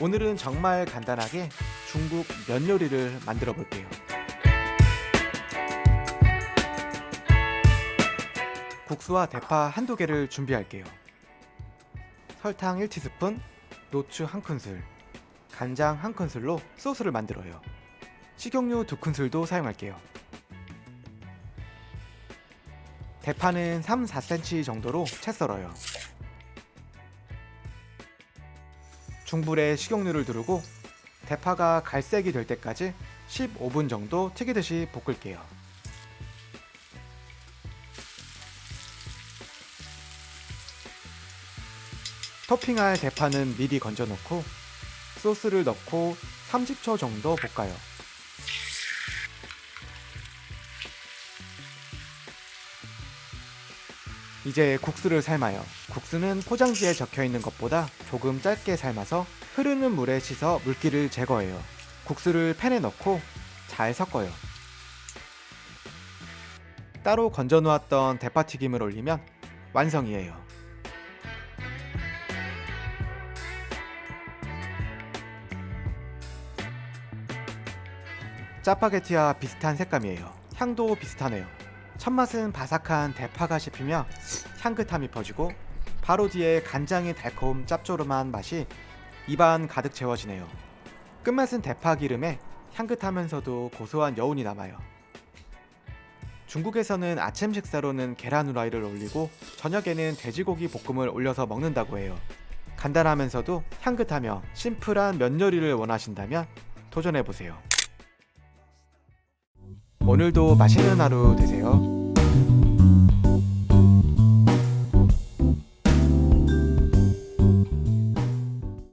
오늘은 정말 간단하게 중국 면 요리를 만들어 볼게요. 국수와 대파 한두 개를 준비할게요. 설탕 1티스푼, 노추 1큰술, 간장 1큰술로 소스를 만들어요. 식용유 2큰술도 사용할게요. 대파는 3-4cm 정도로 채 썰어요. 중불에 식용유를 두르고 대파가 갈색이 될 때까지 15분 정도 튀기듯이 볶을게요. 토핑할 대파는 미리 건져 놓고 소스를 넣고 30초 정도 볶아요. 이제 국수를 삶아요. 국수는 포장지에 적혀 있는 것보다 조금 짧게 삶아서 흐르는 물에 씻어 물기를 제거해요. 국수를 팬에 넣고 잘 섞어요. 따로 건져 놓았던 대파튀김을 올리면 완성이에요. 짜파게티와 비슷한 색감이에요. 향도 비슷하네요. 첫맛은 바삭한 대파가 씹히며 향긋함이 퍼지고 바로 뒤에 간장의 달콤 짭조름한 맛이 입안 가득 채워지네요. 끝맛은 대파 기름에 향긋하면서도 고소한 여운이 남아요. 중국에서는 아침 식사로는 계란 후라이를 올리고 저녁에는 돼지고기 볶음을 올려서 먹는다고 해요. 간단하면서도 향긋하며 심플한 면 요리를 원하신다면 도전해보세요. 오늘도 맛있는 하루 되세요.